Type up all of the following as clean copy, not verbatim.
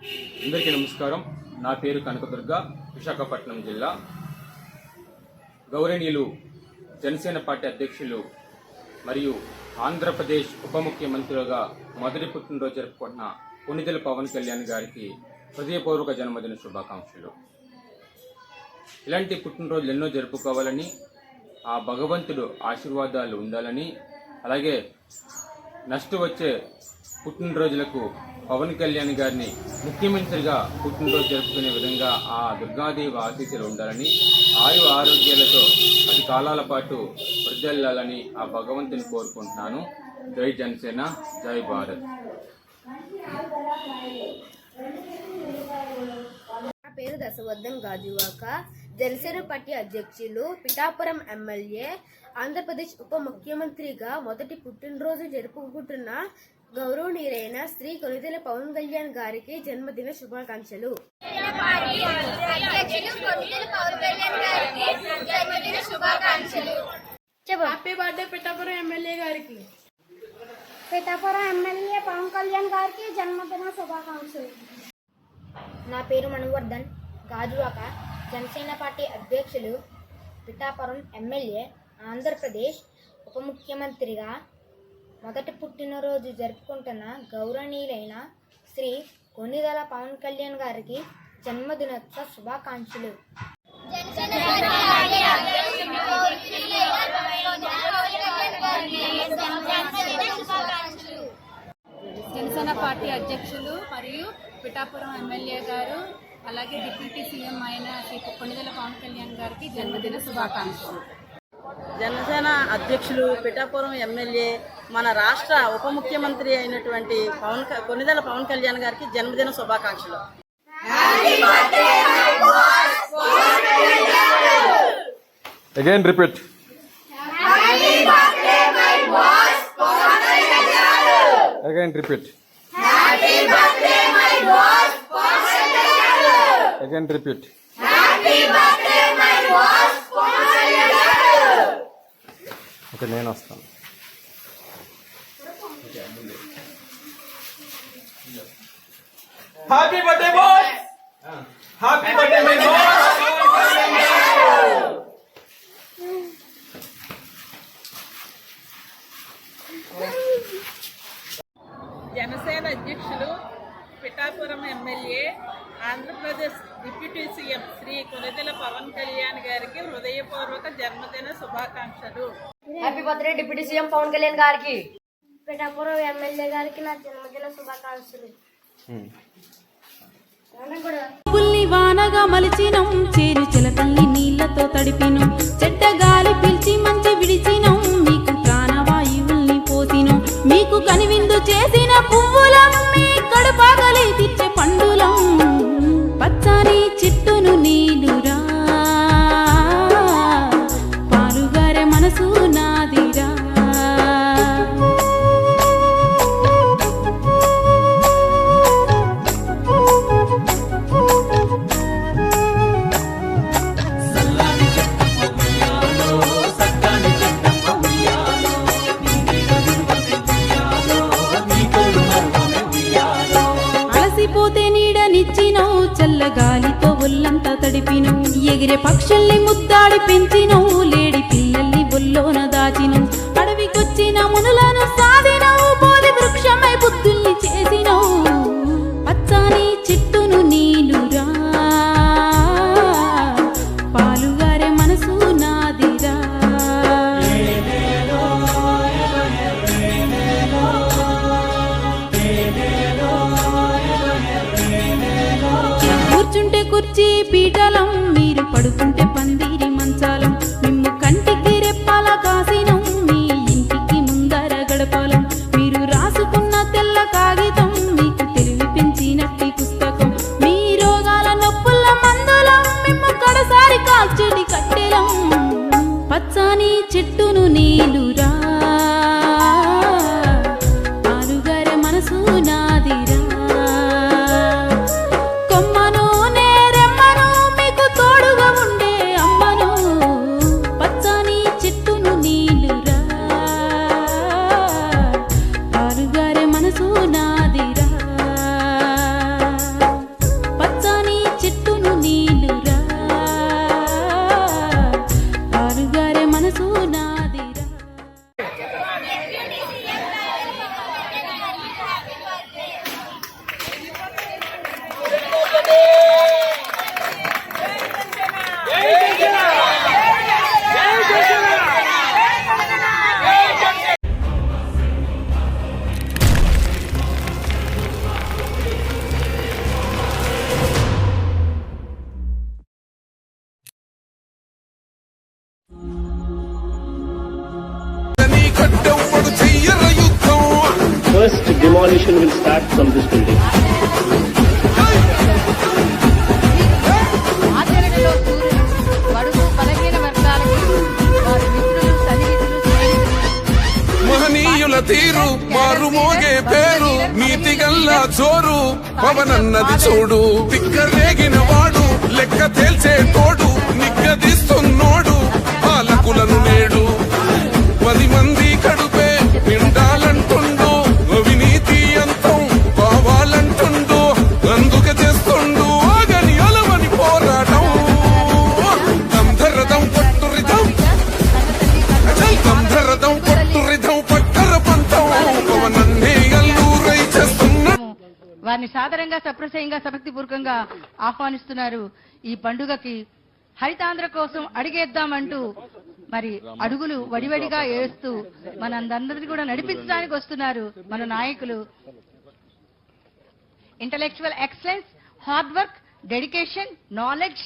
అందరికీ నమస్కారం. నా పేరు కనకదుర్గ, విశాఖపట్నం జిల్లా. గౌరవనీయులు జనసేన పార్టీ అధ్యక్షులు మరియు ఆంధ్రప్రదేశ్ ఉప ముఖ్యమంత్రిగా మొదటి పుట్టినరోజు జరుపుకుంటున్న కొణిదెల పవన్ కళ్యాణ్ గారికి హృదయపూర్వక జన్మదిన శుభాకాంక్షలు. ఇలాంటి పుట్టినరోజులు ఎన్నో జరుపుకోవాలని, ఆ భగవంతుడు ఆశీర్వాదాలు ఉండాలని, అలాగే నెక్స్ట్ వచ్చే పుట్టినరోజులకు పవన్ కళ్యాణ్ గారిని ముఖ్యమంత్రిగా పుట్టినరోజు జరుపుకునే విధంగా ఆ దుర్గాదేవి ఆశీస్సులు ఉండాలని, ఆయు ఆరోగ్యాలతో 10 కాలాల పాటు వృద్ధెల్లాలని ఆ భగవంతుని కోరుకుంటున్నాను. జై జనసేన, జై భారత్. నా పేరు దశవర్ధన్ గాజువాక, జనసేన పార్టీ అధ్యక్షులు, పిఠాపురం ఎమ్మెల్యే, ఆంధ్రప్రదేశ్ ఉప ముఖ్యమంత్రిగా మొదటి పుట్టినరోజు జరుపుకుంటున్న గౌరవనీయులైన శ్రీ కొణిదెల పవన్ కళ్యాణ్ గారికి జన్మదిన శుభాకాంక్షలు. హ్యాపీ బర్త్డే పిఠాపురం ఎమ్మెల్యే గారికి. పిఠాపురం ఎమ్మెల్యే పవన్ కళ్యాణ్ గారికి జన్మదిన శుభాకాంక్షలు. నా పేరు మనువర్ధన్ గాజువాక, జనసేన పార్టీ అధ్యక్షులు, పిఠాపురం ఎమ్మెల్యే, ఆంధ్రప్రదేశ్ ఉప ముఖ్యమంత్రిగా మొదటి పుట్టినరోజు జరుపుకుంటున్న గౌరవనీయులైన శ్రీ కొణిదెల పవన్ కళ్యాణ్ గారికి జన్మదినోత్సవ శుభాకాంక్షలు. జనసేన పార్టీ అధ్యక్షులు మరియు పిఠాపురం ఎమ్మెల్యే గారు, అలాగే డిప్యూటీ సీఎం అయిన శ్రీ కొణిదెల పవన్ కళ్యాణ్ గారికి జన్మదిన శుభాకాంక్షలు. జనసేన అధ్యక్షులు, పిఠాపురం ఎమ్మెల్యే, మన రాష్ట్ర ఉప ముఖ్యమంత్రి అయినటువంటి కొణిదెల పవన్ కళ్యాణ్ గారికి జన్మదిన శుభాకాంక్షలు. Again repeat. Again repeat. Again repeat. Okay, నేను వస్తాను. Happy birthday boy. Happy birthday my boy. Janasena అధ్యక్షులు, Pithapuram MLA, Andhra Pradesh deputy CM Shri Konidela Pawan Kalyan గారికి హృదయపూర్వక జన్మదిన శుభాకాంక్షలు. Happy birthday deputy CM Pawan Kalyan గారికి. పిఠాపురం ఎమ్మెల్యే గారికి నా జన్మదిన శుభాకాంక్షలు. పుల్లి వానగా మలిచినం, చేరు చిలకల్లి నీళ్లతో తడిపినం, చెడ్డ గాలి పిలిచి మంచి విడిచినం, మీకు ప్రాణవాయువుల్ని పోసినం, మీకు కనివిందు చేసిన పువ్వులం, మీ కడుపాగలి తెచ్చే పండులం, పచ్చని చెట్టును నీలురా, పాలుగారే మనసు నాదిరా. అలసిపోతే నీడనిచ్చినవు, చల్లగాలితో ఒళ్ళంతా తడిపినవు, ఎగిరే పక్షుల్ని ముద్దాడి పెంచినవు, లేడి పిల్లల్ని బొల్లోన దాచినవు, అడవికొచ్చిన మునులను సాధినవు, బోధి వృక్షమై బుద్ధుల్ని చేసినవు, పచ్చని చెట్టును నీలురా, పాలుగారే మనసు నాదిరా. కూర్చుంటే కుర్చీ పీఠలం, మీరు పడుకుంటే పందిరి మంచాలం, మిమ్ము కంటికి రెప్పాల కాసినం, మీ ఇంటికి ముందర గడపాలం, మీరు రాసుకున్న తెల్ల కాగితం, మీకు తెలివి పెంచినట్టి పుస్తకం, మీ రోగాల నొప్పుల మందులం, మిమ్ము కడసారి కాల్చెడి కట్టెలం, పచ్చని చెట్టును నీలురా, పాలుగారే మనసు నాదిరా. కొమ్మను నేరెమ్మను మీకు తోడుగా ఉండే అమ్మను, revolution will start from this building. ఆచరణలో సూర్యుడు బడుగు బలహీన వర్గాలకి వారి మిత్రులు సన్నిహితులు స్నేహితులు మహనీయుల తీరు మారుమోగే పేరు నీతిగల్ల చోరు పవనన్నది చూడు తిక్కరేగిన వాడు లెక్క తేల్చే తోడు నిగ్గదిస్తున్నోడు పాలకులను నేడు 10 మంది కడుపే నిండాలంటుండు అవినీతి అంతం కావాలంటుండు అందుకే చేస్తుండు ఆగని అలవని పోరాటం దంధరదం పట్టురిదం దంధరదం పట్టురిదం పట్టర పంతం పవనన్నే అల్లూరై చేస్తున్నాడు. వారిని సాదరంగా సప్రశయంగా సభక్తిపూర్వకంగా ఆహ్వానిస్తున్నారు. ఈ పండుగకి హరితాంధ్ర కోసం అడిగేద్దామంటూ మరి అడుగులు వడివడిగా వేస్తూ మనందరినీ కూడా నడిపించడానికి వస్తున్నారు మన నాయకులు. Intellectual excellence, hard work, dedication, knowledge,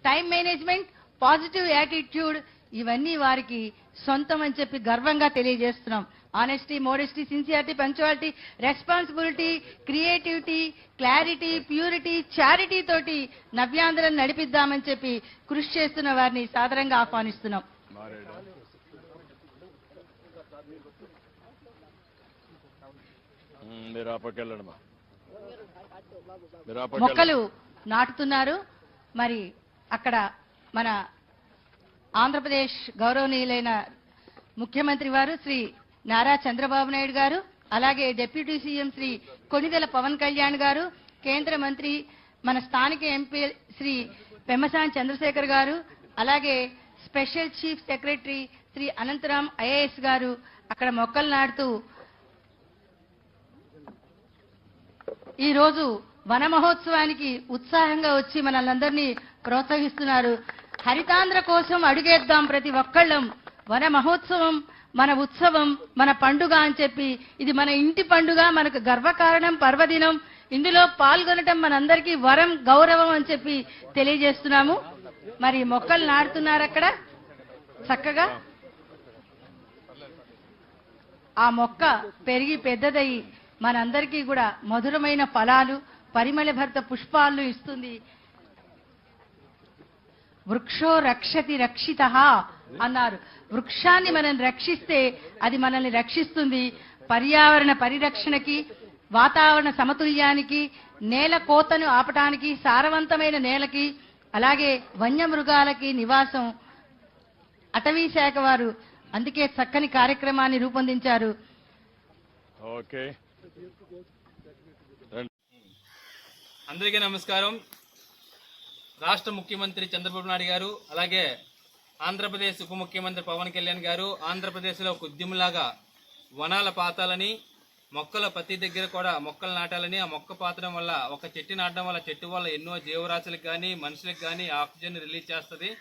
time management, positive attitude ఇవన్నీ వారికి సొంతం అని చెప్పి గర్వంగా తెలియజేస్తున్నాం. Honesty, modesty, sincerity, punctuality, responsibility, creativity, clarity, purity, charity తోటి నవ్యాంధ్రను నడిపిద్దామని చెప్పి కృషి చేస్తున్న వారిని సాదరంగా ఆహ్వానిస్తున్నాం. మొక్కలు నాటుతున్నారు. మరి అక్కడ మన ఆంధ్రప్రదేశ్ గౌరవనీయులైన ముఖ్యమంత్రి వారు శ్రీ నారా చంద్రబాబు నాయుడు గారు, అలాగే డిప్యూటీ సీఎం శ్రీ కొణిదెల పవన్ కళ్యాణ్ గారు, కేంద్ర మంత్రి మన స్థానిక ఎంపీ శ్రీ పెమ్మసాని చంద్రశేఖర్ గారు, అలాగే special chief secretary Shri Anantharam IAS గారు అక్కడ మొక్కలు నాటుతూ ఈ రోజు వన మహోత్సవానికి ఉత్సాహంగా వచ్చి మనల్ని ప్రోత్సహిస్తున్నారు. హరితాంధ్ర కోసం అడుగేద్దాం ప్రతి ఒక్కళ్ళం. వన మహోత్సవం మన ఉత్సవం, మన పండుగ అని చెప్పి ఇది మన ఇంటి పండుగ, మనకు గర్వకారణం, పర్వదినం. ఇందులో పాల్గొనటం మనందరికీ వరం, గౌరవం అని చెప్పి తెలియజేస్తున్నాము. మరి మొక్కలు నాటుతున్నారు అక్కడ చక్కగా. ఆ మొక్క పెరిగి పెద్దదయ్యి మనందరికీ కూడా మధురమైన ఫలాలు, పరిమళ భరిత పుష్పాలను ఇస్తుంది. వృక్షో రక్షతి రక్షితః అన్నారు. వృక్షాన్ని మనం రక్షిస్తే అది మనల్ని రక్షిస్తుంది. పర్యావరణ పరిరక్షణకి, వాతావరణ సమతుల్యానికి, నేల కోతను ఆపటానికి, సారవంతమైన నేలకి, అలాగే వన్యమృగాలకి నివాసం అటవీ శాఖ వారు అందుకే చక్కని కార్యక్రమాన్ని రూపొందించారు. అందరికీ నమస్కారం. రాష్ట్ర ముఖ్యమంత్రి చంద్రబాబు నాయుడు గారు, అలాగే ఆంధ్రప్రదేశ్ ఉప ముఖ్యమంత్రి పవన్ కళ్యాణ్ గారు ఆంధ్రప్రదేశ్లో ఒక ఉద్యమంలాగా వనాల పాతాలని, మొక్కల ప్రతి దగ్గర కూడా మొక్కలు నాటాలని, ఆ మొక్క పాతడం వల్ల, ఒక చెట్టు నాటడం వల్ల చెట్టు వల్ల ఎన్నో జీవరాశులకు కానీ మనుషులకు కానీ ఆక్సిజన్ రిలీజ్ చేస్తుంది.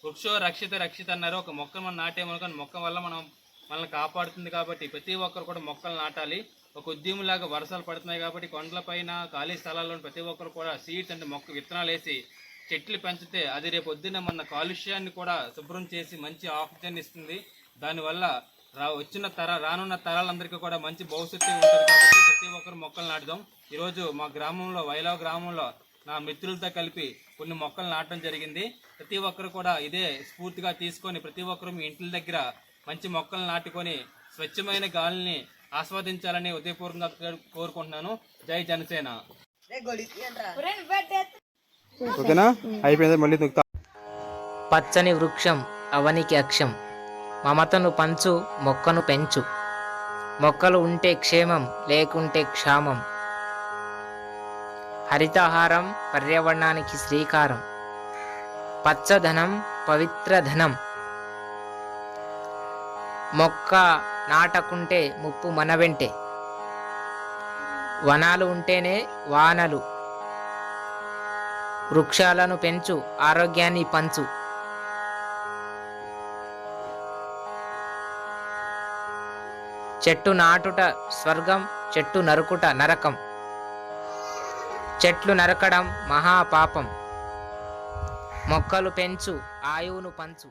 వృక్షో రక్షిత రక్షిత అన్నారు. ఒక మొక్కను మనం నాటేమనుకోని మొక్క వల్ల మనల్ని కాపాడుతుంది. కాబట్టి ప్రతి ఒక్కరు కూడా మొక్కలు నాటాలి. ఒక ఉద్యమంలాగా వర్షాలు పడుతున్నాయి కాబట్టి కొండలపైన ఖాళీ స్థలాల్లో ప్రతి ఒక్కరు కూడా సీడ్స్ అంటే మొక్క విత్తనాలు వేసి చెట్లు పెంచితే అది రేపు పొద్దున్న మన కాలుష్యాన్ని కూడా శుభ్రం చేసి మంచి ఆక్సిజన్ ఇస్తుంది. దానివల్ల రానున్న తరాలందరికీ కూడా మంచి భవిష్యత్తు ఉంటుంది. కాబట్టి ప్రతి ఒక్కరు మొక్కలు నాటుదాం. ఈరోజు మా గ్రామంలో, వైలావ్ గ్రామంలో నా మిత్రులతో కలిపి కొన్ని మొక్కలు నాటడం జరిగింది. ప్రతి ఒక్కరు కూడా ఇదే స్ఫూర్తిగా తీసుకొని ప్రతి ఒక్కరు మీ ఇంట్ల దగ్గర మంచి మొక్కలు నాటుకొని స్వచ్ఛమైన గాలిని ఆస్వాదించాలని ఉదయపూర్వకంగా కోరుకుంటున్నాను. జై జనసేన. పచ్చని వృక్షం అవనికి అక్షం, మమతను పంచు మొక్కను పెంచు, మొక్కలు ఉంటే క్షేమం లేకుంటే క్షామం, హరితహారం పర్యావరణానికి శ్రీకారం, పచ్చధనం పవిత్రధనం, మొక్క నాటకుంటే ముప్పు మన వెంటే, వనాలు ఉంటేనే వానలు, వృక్షాలను పెంచు ఆరోగ్యాన్ని పంచు, చెట్టు నాటుట స్వర్గం, చెట్టు నరుకుట నరకం, చెట్లు నరకడం మహాపాపం, మొక్కలు పెంచు ఆయువును పంచు.